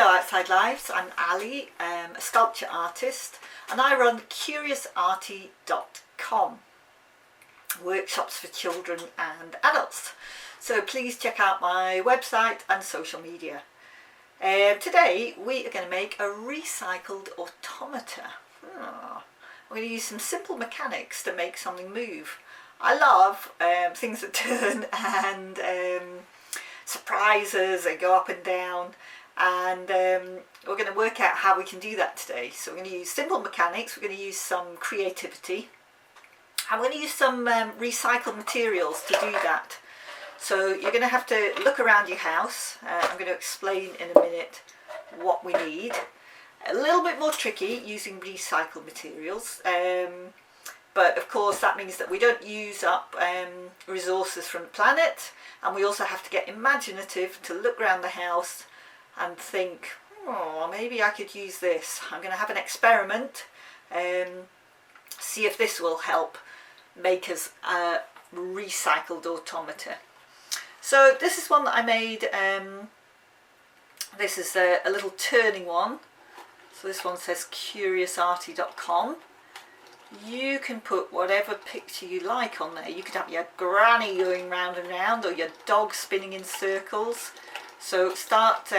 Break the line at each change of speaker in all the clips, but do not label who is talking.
Hello Outside Lives, I'm Ali, a sculpture artist, and I run curiousarty.com, workshops for children and adults. So please check out my website and social media. Today we are going to make a recycled automata. We're going to use some simple mechanics to make something move. I love things that turn and surprises and go up and down, and we're going to work out how we can do that today. So we're going to use simple mechanics, we're going to use some creativity, and we're going to use some recycled materials to do that. So you're going to have to look around your house. I'm going to explain in a minute what we need. A little bit more tricky using recycled materials, but of course that means that we don't use up resources from the planet, and we also have to get imaginative to look around the house and think, oh, maybe I could use this. I'm going to have an experiment, see if this will help make us a recycled automata. So this is one that I made. This is a little turning one. So this one says curiousarty.com. You can put whatever picture you like on there. You could have your granny going round and round, or your dog spinning in circles. So start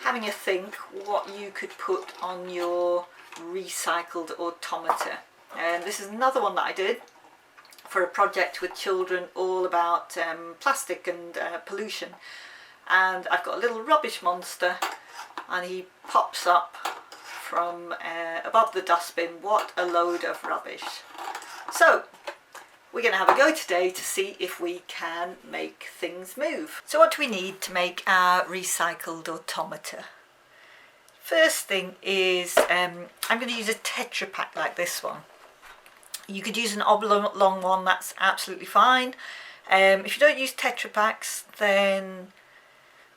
having a think what you could put on your recycled automata. And this is another one that I did for a project with children all about plastic and pollution. And I've got a little rubbish monster, and he pops up from above the dustbin. What a load of rubbish. So we're going to have a go today to see if we can make things move. So what do we need to make our recycled automata? First thing is I'm going to use a Tetra Pak like this one. You could use an oblong one, that's absolutely fine. If you don't use Tetra Paks, then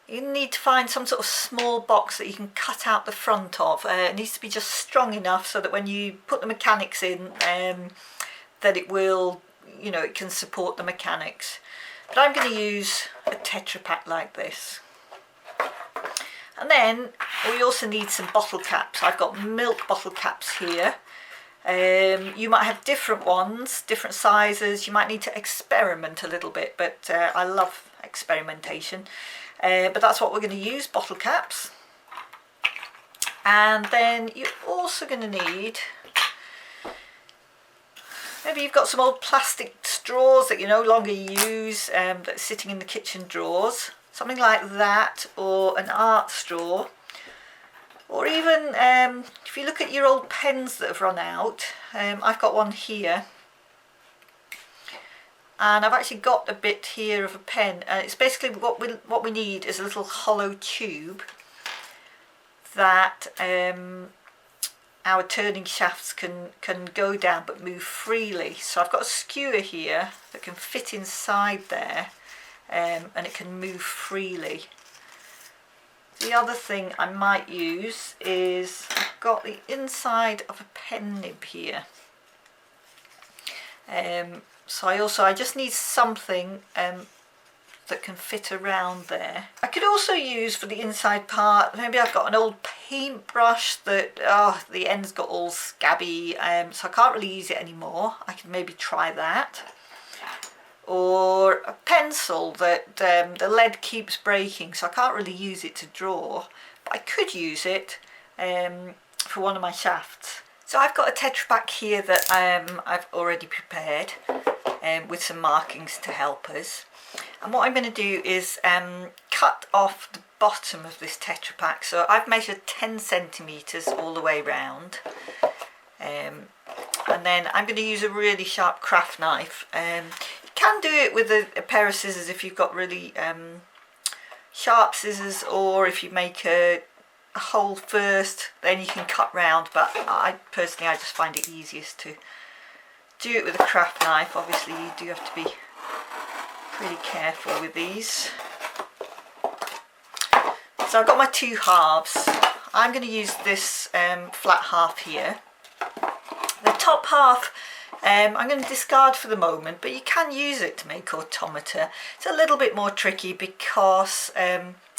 you need to find some sort of small box that you can cut out the front of. It needs to be just strong enough so that when you put the mechanics in, that it will, you know, it can support the mechanics. But I'm going to use a Tetra Pak like this. And then we also need some bottle caps. I've got milk bottle caps here. You might have different ones, different sizes. You might need to experiment a little bit, but I love experimentation. But that's what we're going to use, bottle caps. And then you're also going to need, maybe you've got some old plastic straws that you no longer use, that's sitting in the kitchen drawers. Something like that, or an art straw. Or even, if you look at your old pens that have run out, I've got one here. And I've actually got a bit here of a pen. It's basically what we need is a little hollow tube that our turning shafts can go down but move freely. So I've got a skewer here that can fit inside there, and it can move freely. The other thing I might use is I've got the inside of a pen nib here. So I just need something that can fit around there. I could also use for the inside part, maybe I've got an old paintbrush that the end's got all scabby, so I can't really use it anymore. I could maybe try that. Or a pencil that the lead keeps breaking, so I can't really use it to draw, but I could use it for one of my shafts. So I've got a Tetra Pak here that I've already prepared with some markings to help us. And what I'm going to do is cut off the bottom of this Tetra Pak. So I've measured 10 centimetres all the way round. And then I'm going to use a really sharp craft knife. You can do it with a pair of scissors if you've got really sharp scissors, or if you make a hole first, then you can cut round. But I just find it easiest to do it with a craft knife. Obviously you do have to be pretty careful with these. So I've got my two halves. I'm going to use this flat half here. The top half I'm going to discard for the moment, but you can use it to make automata. It's a little bit more tricky because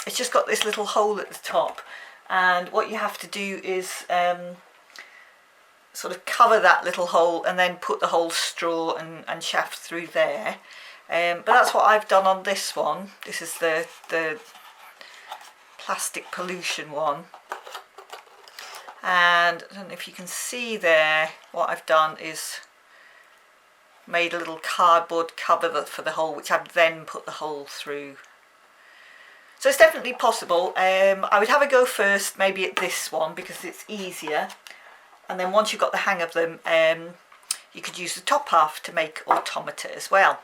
it's just got this little hole at the top, and what you have to do is sort of cover that little hole and then put the whole straw and shaft through there. But that's what I've done on this one. This is the plastic pollution one, and I don't know if you can see there, what I've done is made a little cardboard cover for the hole, which I've then put the hole through. So it's definitely possible. I would have a go first maybe at this one because it's easier, and then once you've got the hang of them, you could use the top half to make Automata as well.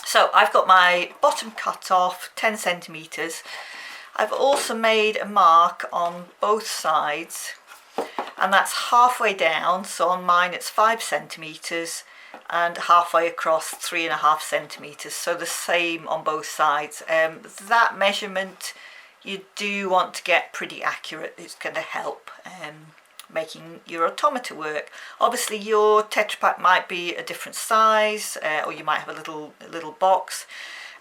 So I've got my bottom cut off 10 centimeters. I've also made a mark on both sides, and that's halfway down. So on mine it's 5 centimeters, and halfway across 3.5 centimeters, so the same on both sides. That measurement you do want to get pretty accurate. It's going to help making your Automata work. Obviously your Tetra Pak might be a different size, or you might have a little box.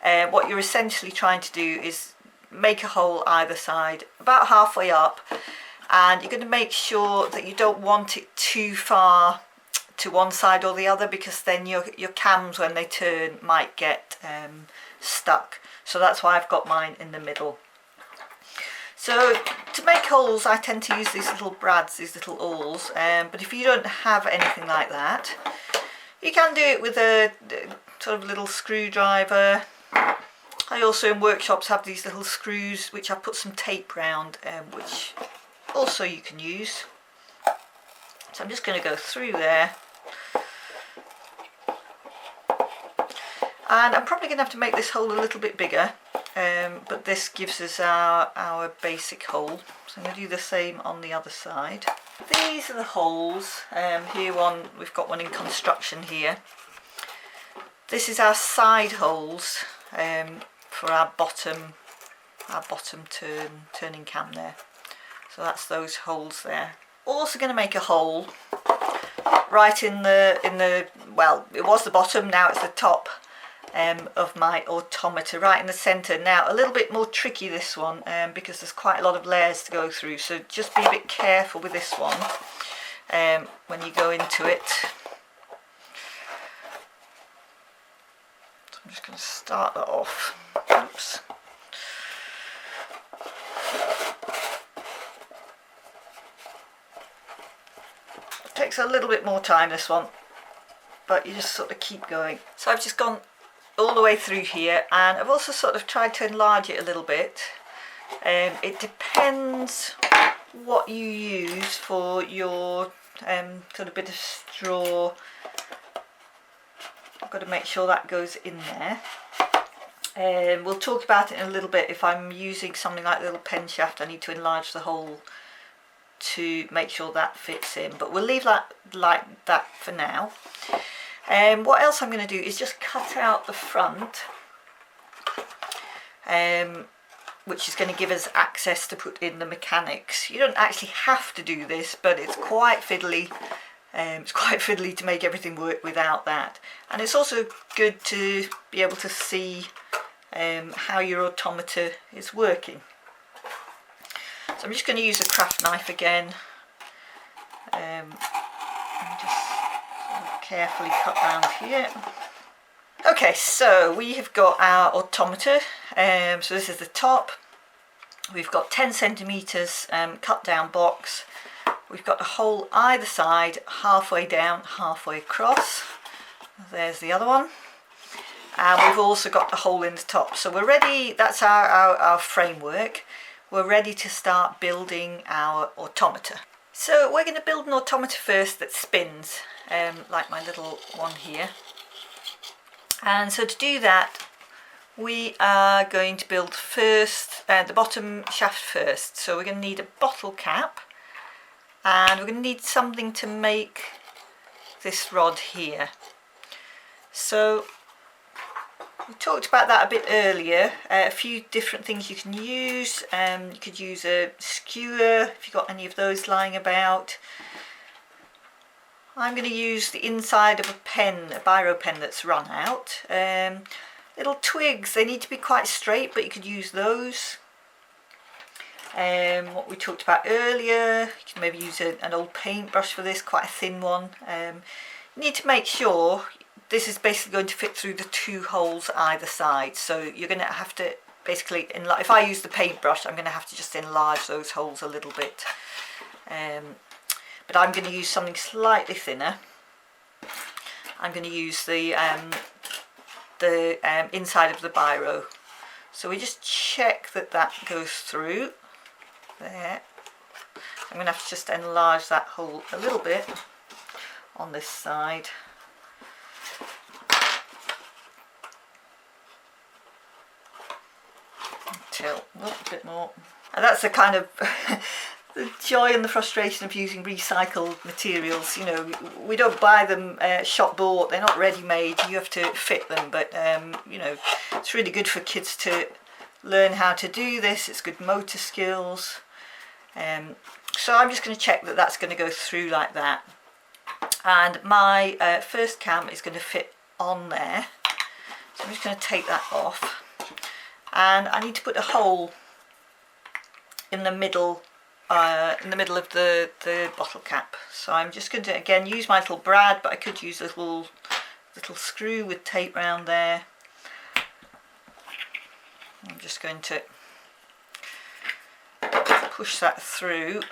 What you're essentially trying to do is make a hole either side about halfway up, and you're going to make sure that you don't want it too far to one side or the other, because then your cams, when they turn, might get stuck. So that's why I've got mine in the middle. So to make holes, I tend to use these little brads, these little awls, but if you don't have anything like that, you can do it with a sort of little screwdriver. I also in workshops have these little screws which I've put some tape round, which also you can use. So I'm just going to go through there, and I'm probably going to have to make this hole a little bit bigger, but this gives us our basic hole. So I'm going to do the same on the other side. These are the holes. We've got one in construction here. This is our side holes for our bottom turning cam there. So that's those holes there. Also going to make a hole right in the well, it was the bottom, now it's the top of my Automata, right in the centre. Now a little bit more tricky this one, because there's quite a lot of layers to go through, so just be a bit careful with this one when you go into it. So I'm just going to start that off. Oops. Takes a little bit more time, this one, but you just sort of keep going. So I've just gone all the way through here, and I've also sort of tried to enlarge it a little bit. It depends what you use for your sort of bit of straw. I've got to make sure that goes in there. We'll talk about it in a little bit. If I'm using something like a little pen shaft, I need to enlarge the hole to make sure that fits in, but we'll leave that like that for now. What else I'm going to do is just cut out the front, which is going to give us access to put in the mechanics. You don't actually have to do this, but it's quite fiddly. It's quite fiddly to make everything work without that, and it's also good to be able to see how your Automata is working. So I'm just going to use a craft knife again, and just sort of carefully cut round here. Okay, so we have got our Automata. So this is the top. We've got 10 centimeters cut down box. We've got a hole either side, halfway down, halfway across. There's the other one. And we've also got the hole in the top. So we're ready. That's our framework. We're ready to start building our Automata. So we're going to build an Automata first that spins, like my little one here. And so to do that, we are going to build first the bottom shaft first. So we're going to need a bottle cap, and we're going to need something to make this rod here. So we talked about that a bit earlier. A few different things you can use. You could use a skewer if you've got any of those lying about. I'm going to use the inside of a pen, a biro pen that's run out. Little twigs, they need to be quite straight, but you could use those. what we talked about earlier. You can maybe use an old paintbrush for this, quite a thin one. You need to make sure this is basically going to fit through the 2 holes either side, so you're going to have to basically, if I use the paintbrush, I'm going to have to just enlarge those holes a little bit. But I'm going to use something slightly thinner. I'm going to use the inside of the biro. So we just check that that goes through there. I'm going to have to just enlarge that hole a little bit on this side. Tilt a little bit more. And that's the kind of the joy and the frustration of using recycled materials. You know, we don't buy them shop bought, they're not ready made, you have to fit them, but you know, it's really good for kids to learn how to do this. It's good motor skills. So I'm just going to check that that's going to go through like that, and my first cam is going to fit on there, so I'm just going to take that off. And I need to put a hole in the middle of the bottle cap. So I'm just going to again use my little brad, but I could use a little screw with tape round there. I'm just going to push that through.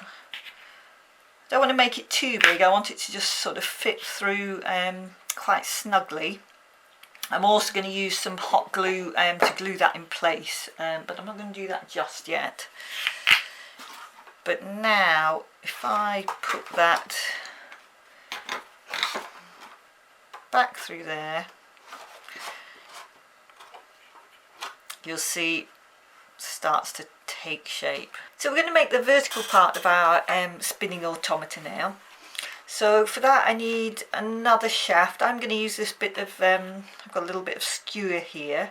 Don't want to make it too big, I want it to just sort of fit through quite snugly. I'm also going to use some hot glue to glue that in place, but I'm not going to do that just yet. But now, if I put that back through there, you'll see it starts to take shape. So we're going to make the vertical part of our spinning automata now. So for that I need another shaft. I'm going to use this bit of, I've got a little bit of skewer here,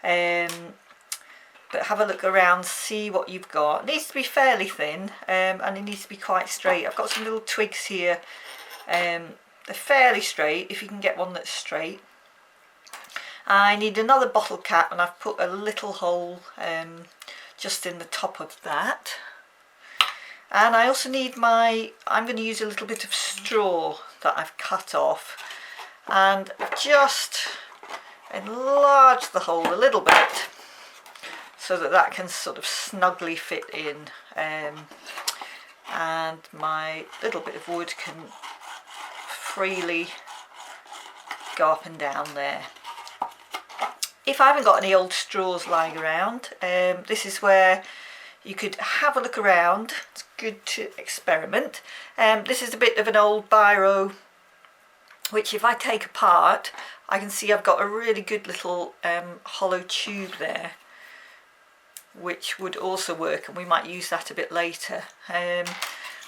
but have a look around, see what you've got. It needs to be fairly thin, and it needs to be quite straight. I've got some little twigs here, they're fairly straight, if you can get one that's straight. I need another bottle cap, and I've put a little hole just in the top of that. And I also need I'm going to use a little bit of straw that I've cut off, and just enlarge the hole a little bit so that that can sort of snugly fit in, and my little bit of wood can freely go up and down there. If I haven't got any old straws lying around, this is where you could have a look around. It's good to experiment. This is a bit of an old biro, which if I take apart, I can see I've got a really good little hollow tube there, which would also work, and we might use that a bit later.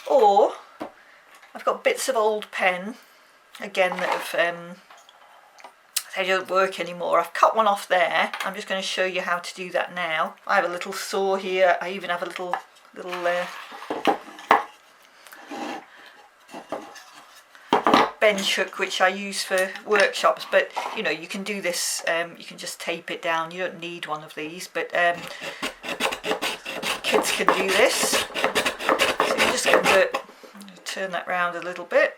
Or I've got bits of old pen, again, that have they don't work anymore. I've cut one off there. I'm just going to show you how to do that now. I have a little saw here. I even have a little bench hook, which I use for workshops, but you know, you can do this, you can just tape it down. You don't need one of these, but kids can do this. So you're just going to turn that round a little bit.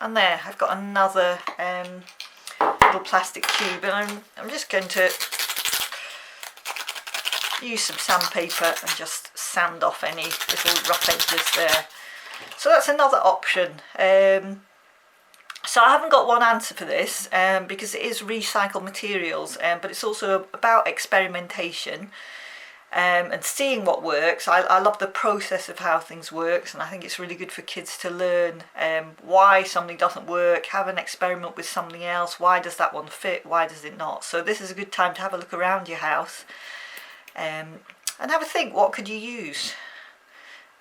And there, I've got another little plastic tube, and I'm just going to use some sandpaper and just sand off any little rough edges there. So that's another option. So I haven't got one answer for this, because it is recycled materials, but it's also about experimentation. And seeing what works. I love the process of how things work, and I think it's really good for kids to learn why something doesn't work, have an experiment with something else. Why does that one fit, why does it not? So this is a good time to have a look around your house and have a think, what could you use,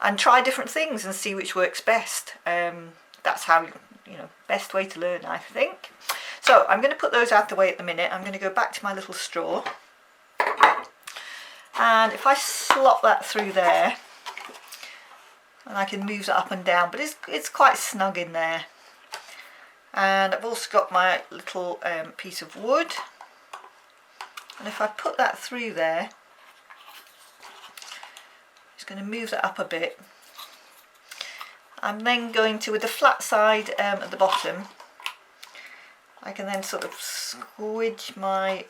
and try different things and see which works best. That's how, you know, best way to learn, I think. So I'm going to put those out the way at the minute. I'm going to go back to my little straw. And if I slot that through there, and I can move that up and down, but it's quite snug in there. And I've also got my little piece of wood, and if I put that through there, just going to move that up a bit. I'm then going to, with the flat side at the bottom, I can then sort of squidge my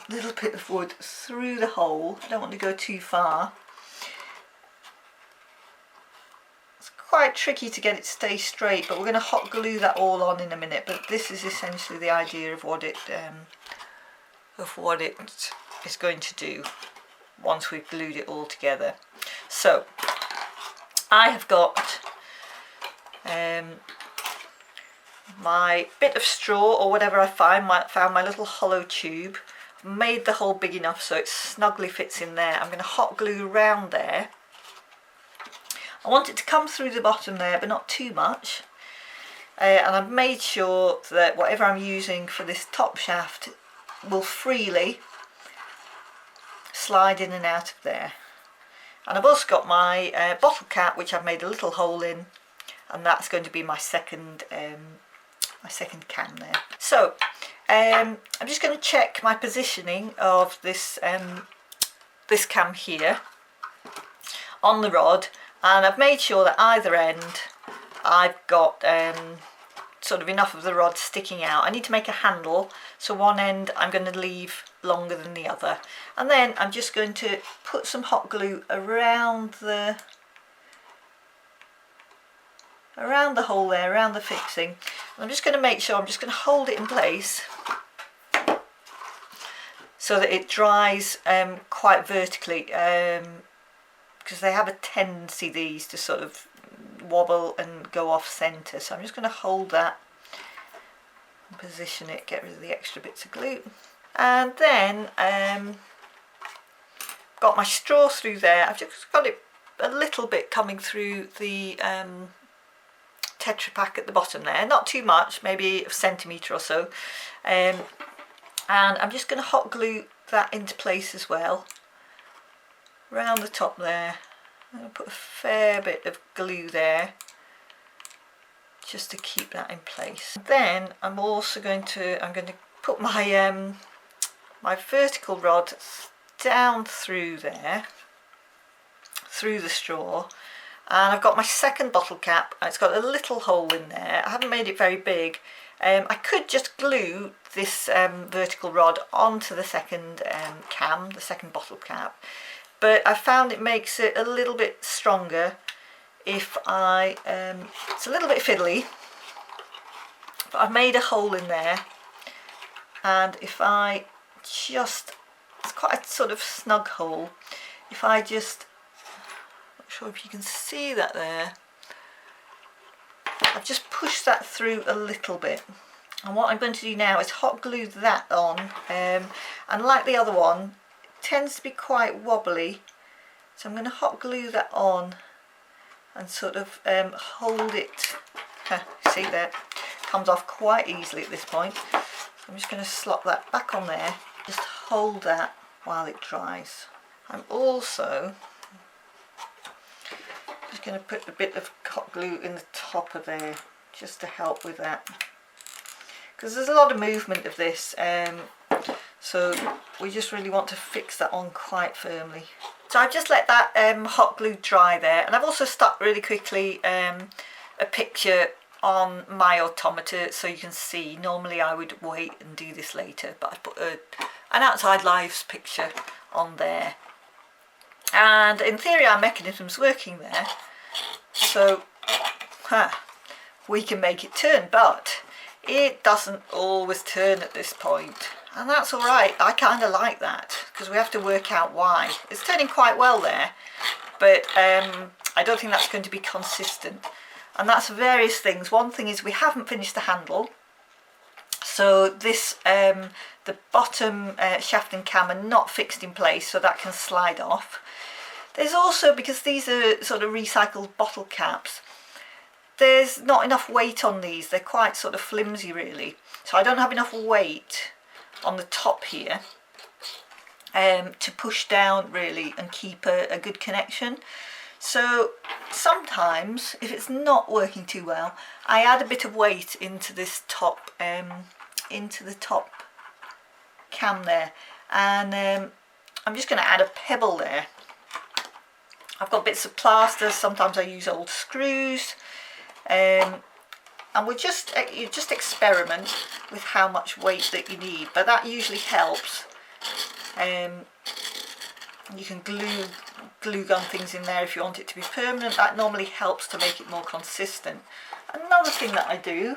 little bit of wood through the hole. I don't want to go too far. It's quite tricky to get it to stay straight, but we're going to hot glue that all on in a minute. But this is essentially the idea of what it is going to do once we've glued it all together. So I have got my bit of straw or whatever I found my little hollow tube. I've made the hole big enough so it snugly fits in there. I'm going to hot glue around there. I want it to come through the bottom there, but not too much. And I've made sure that whatever I'm using for this top shaft will freely slide in and out of there. And I've also got my bottle cap, which I've made a little hole in, and that's going to be my second cam there. So I'm just going to check my positioning of this this cam here on the rod, and I've made sure that either end I've got sort of enough of the rod sticking out. I need to make a handle, so one end I'm going to leave longer than the other, and then I'm just going to put some hot glue around the hole there, around the fixing. And I'm just going to make sure, I'm just going to hold it in place so that it dries quite vertically, because they have a tendency, these, to sort of wobble and go off centre. So I'm just going to hold that and position it, get rid of the extra bits of glue. And then got my straw through there. I've just got it a little bit coming through the Tetra Pak at the bottom there, not too much, maybe a centimetre or so, and I'm just going to hot glue that into place as well, around the top there. I'm going to put a fair bit of glue there just to keep that in place. Then I'm also going to put my my vertical rod down through there, through the straw. And I've got my second bottle cap. It's got a little hole in there. I haven't made it very big. I could just glue this vertical rod onto the second cam, the second bottle cap, but I found it makes it a little bit stronger if I, it's a little bit fiddly, but I've made a hole in there, and if I just, it's quite a sort of snug hole, if I just, sure if you can see that there, I've just pushed that through a little bit, and what I'm going to do now is hot glue that on, and like the other one, it tends to be quite wobbly, so I'm going to hot glue that on and sort of hold it. See there, comes off quite easily at this point, so I'm just going to slot that back on there, just hold that while it dries. I'm also just going to put a bit of hot glue in the top of there just to help with that, because there's a lot of movement of this, so we just really want to fix that on quite firmly. So I've just let that hot glue dry there, and I've also stuck really quickly a picture on my Automata so you can see. Normally I would wait and do this later, but I've put an outside lives picture on there. And in theory our mechanism's working there, so we can make it turn, but it doesn't always turn at this point, and that's alright. I kind of like that, because we have to work out why. It's turning quite well there, but I don't think that's going to be consistent, and that's various things. One thing is we haven't finished the handle, so this the bottom shaft and cam are not fixed in place, so that can slide off. There's also, because these are sort of recycled bottle caps, there's not enough weight on these. They're quite sort of flimsy really, so I don't have enough weight on the top here to push down really and keep a good connection. So sometimes, if it's not working too well, I add a bit of weight into this top, into the top cam there, and I'm just going to add a pebble there. I've got bits of plaster, sometimes I use old screws, and you just experiment with how much weight that you need, but that usually helps. You can glue gun things in there if you want it to be permanent. That normally helps to make it more consistent. Another thing that I do,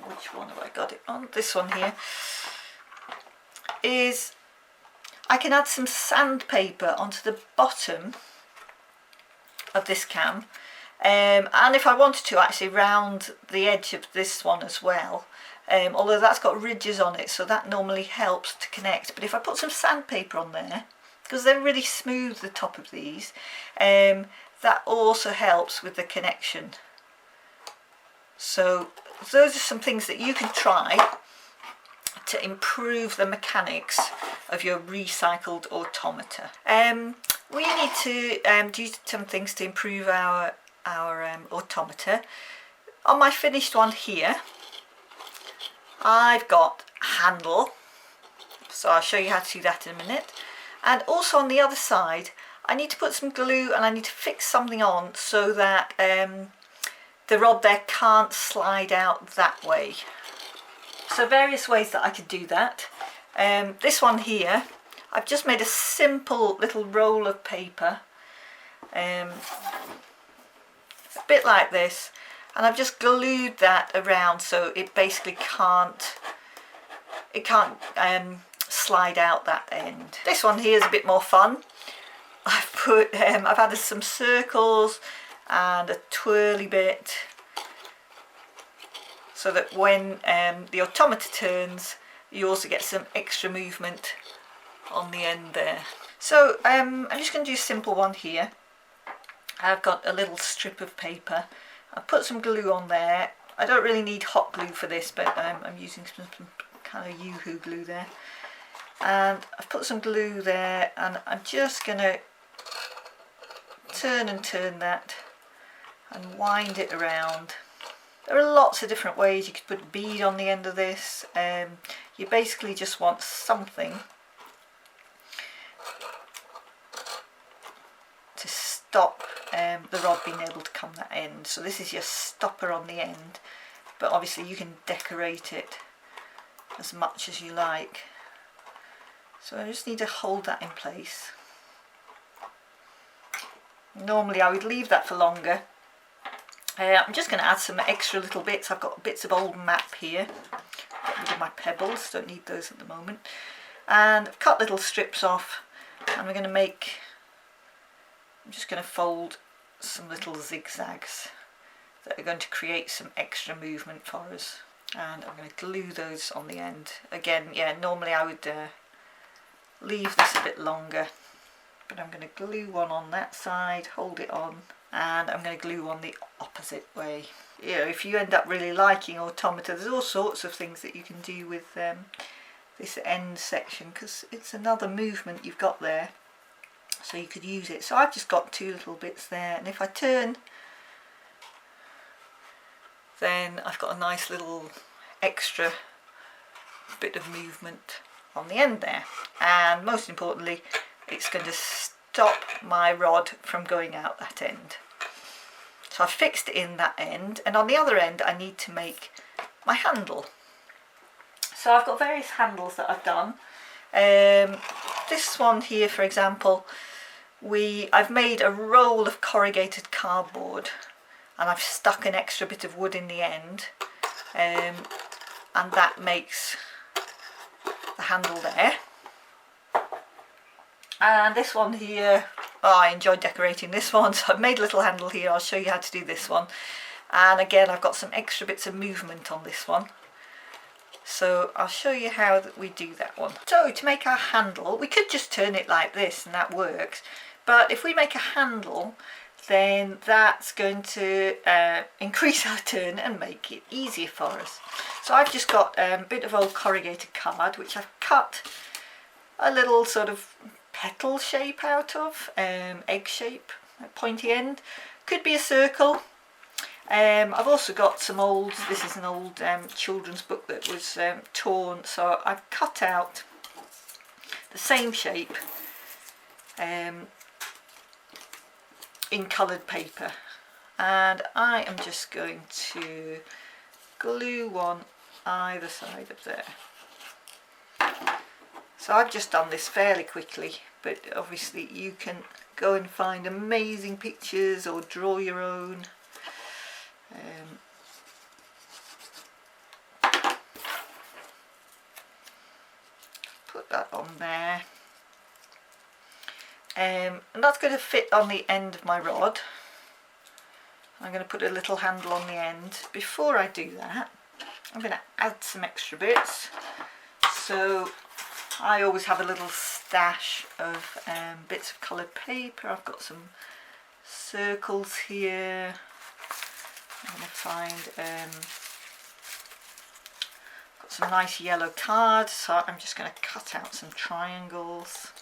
which one have I got it on? This one here, is I can add some sandpaper onto the bottom of this cam, and if I wanted to, actually round the edge of this one as well, although that's got ridges on it, so that normally helps to connect. But if I put some sandpaper on there, because they're really smooth, the top of these, that also helps with the connection. So those are some things that you can try to improve the mechanics of your recycled automata. We need to do some things to improve our automata. On my finished one here, I've got a handle, so I'll show you how to do that in a minute. And also on the other side, I need to put some glue and I need to fix something on so that the rod there can't slide out that way. So various ways that I could do that. This one here, I've just made a simple little roll of paper, a bit like this, and I've just glued that around so it basically can't slide out that end. This one here is a bit more fun. I've added some circles and a twirly bit, so that when the automata turns, you also get some extra movement on the end there. So I'm just going to do a simple one here. I've got a little strip of paper. I put some glue on there. I don't really need hot glue for this, but I'm using some kind of Yoo-hoo glue there. And I've put some glue there, and I'm just going to turn and turn that and wind it around. There are lots of different ways. You could put a bead on the end of this. You basically just want something to stop the rod being able to come that end. So this is your stopper on the end, but obviously you can decorate it as much as you like. So I just need to hold that in place. Normally I would leave that for longer. I'm just going to add some extra little bits. I've got bits of old map here. Got rid of my pebbles, don't need those at the moment. And I've cut little strips off, and I'm just going to fold some little zigzags that are going to create some extra movement for us. And I'm going to glue those on the end. Again, yeah, normally I would leave this a bit longer, but I'm going to glue one on that side, hold it on, and I'm going to glue one the opposite way. You know, if you end up really liking automata, there's all sorts of things that you can do with this end section, because it's another movement you've got there, so you could use it. So I've just got two little bits there, and if I turn, then I've got a nice little extra bit of movement on the end there. And most importantly, it's going to stop my rod from going out that end. So I've fixed it in that end, and on the other end I need to make my handle. So I've got various handles that I've done. This one here, for example, I've made a roll of corrugated cardboard, and I've stuck an extra bit of wood in the end, and that makes the handle there. And this one here, I enjoyed decorating this one, so I've made a little handle here. I'll show you how to do this one. And again, I've got some extra bits of movement on this one, so I'll show you how we do that one. So to make our handle, we could just turn it like this and that works, but if we make a handle, then that's going to increase our turn and make it easier for us. So I've just got a bit of old corrugated card, which I've cut a little sort of petal shape out of, egg shape, pointy end. Could be a circle. I've also got some old, this is an old children's book that was torn, so I've cut out the same shape in coloured paper, and I am just going to glue one either side of there. So I've just done this fairly quickly, but obviously you can go and find amazing pictures or draw your own. Put that on there, and that's going to fit on the end of my rod. I'm going to put a little handle on the end. Before I do that, I'm going to add some extra bits. So I always have a little stash of bits of coloured paper. I've got some circles here. I'm going to find got some nice yellow cards, so I'm just going to cut out some triangles.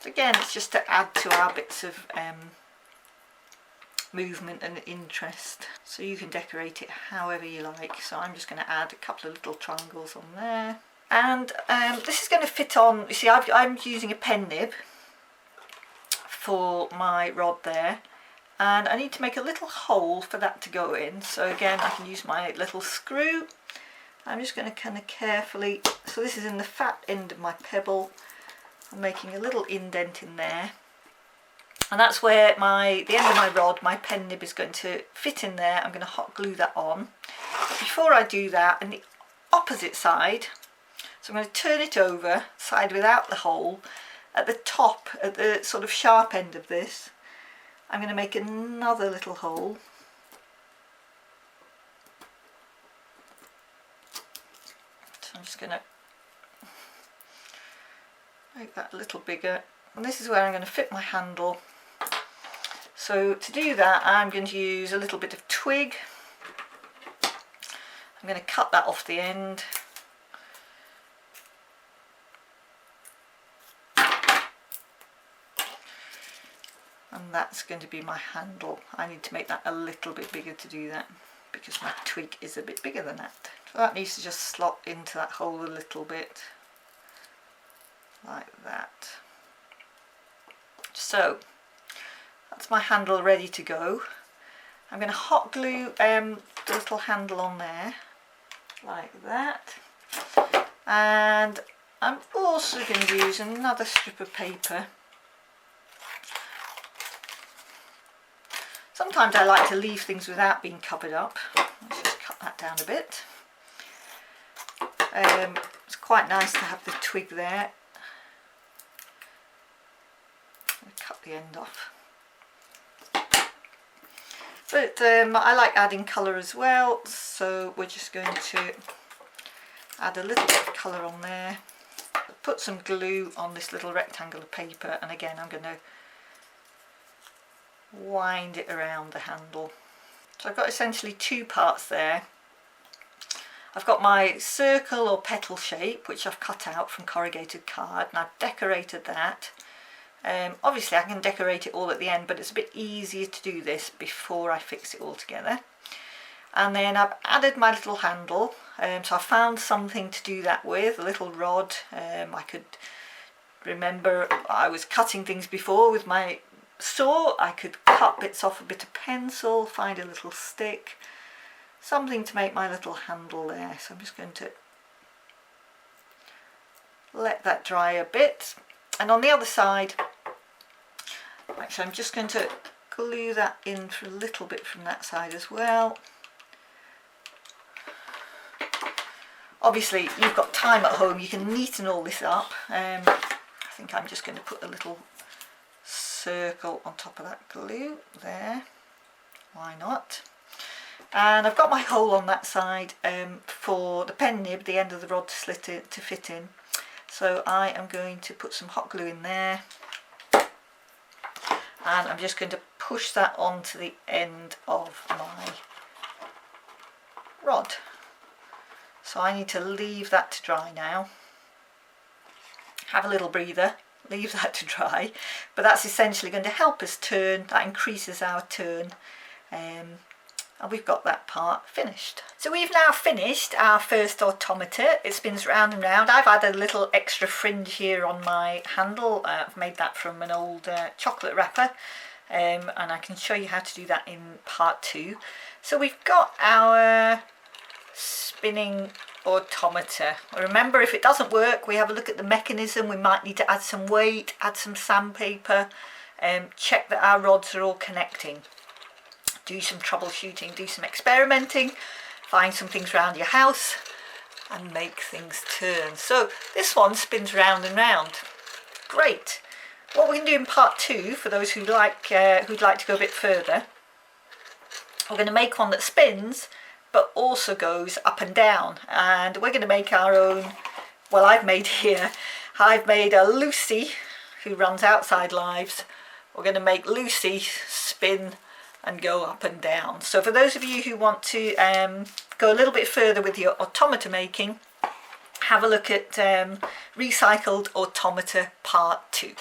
Again, it's just to add to our bits of movement and interest, so you can decorate it however you like. So I'm just going to add a couple of little triangles on there, and this is going to fit on. You see, I'm using a pen nib for my rod there, and I need to make a little hole for that to go in. So again, I can use my little screw. I'm just going to kind of carefully, so this is in the fat end of my pebble, I'm making a little indent in there, and that's where the end of my rod, my pen nib, is going to fit in there. I'm going to hot glue that on. But before I do that, and the opposite side, so I'm going to turn it over, side without the hole, at the top, at the sort of sharp end of this, I'm going to make another little hole. So I'm just going to make that a little bigger, and this is where I'm going to fit my handle. So to do that, I'm going to use a little bit of twig. I'm going to cut that off the end. And that's going to be my handle. I need to make that a little bit bigger to do that, because my twig is a bit bigger than that. So that needs to just slot into that hole a little bit, like that. So that's my handle ready to go. I'm going to hot glue the little handle on there, like that. And I'm also going to use another strip of paper. Sometimes I like to leave things without being covered up. Let's just cut that down a bit. It's quite nice to have the twig there. I'll cut the end off. But I like adding colour as well, so we're just going to add a little bit of colour on there. Put some glue on this little rectangle of paper, and again I'm going to wind it around the handle. So I've got essentially two parts there. I've got my circle or petal shape, which I've cut out from corrugated card, and I've decorated that. Obviously I can decorate it all at the end, but it's a bit easier to do this before I fix it all together. And then I've added my little handle, so I found something to do that with, a little rod. I could remember I was cutting things before with my saw. I could cut bits off a bit of pencil, find a little stick, something to make my little handle there. So I'm just going to let that dry a bit. And on the other side, actually I'm just going to glue that in for a little bit from that side as well. Obviously you've got time at home, you can neaten all this up. I think I'm just going to put a little circle on top of that glue there, why not. And I've got my hole on that side for the pen nib, the end of the rod to slit it to fit in. So I am going to put some hot glue in there, and I'm just going to push that onto the end of my rod. So I need to leave that to dry now. have a little breather, leave that to dry, but that's essentially going to help us turn. That increases our turn, and we've got that part finished. So we've now finished our first automata. It spins round and round. I've added a little extra fringe here on my handle. I've made that from an old chocolate wrapper, and I can show you how to do that in part 2. So we've got our spinning automata. Remember, if it doesn't work, we have a look at the mechanism. We might need to add some weight, add some sandpaper, check that our rods are all connecting, do some troubleshooting, do some experimenting, find some things around your house and make things turn. So this one spins round and round. Great. What we're going to do in part 2, for those who'd like to go a bit further, we're going to make one that spins but also goes up and down, and we're going to make our own. Well, I've made a Lucy who runs Outside Lives. We're going to make Lucy spin and go up and down. So for those of you who want to go a little bit further with your automata making, have a look at Recycled Automata Part 2.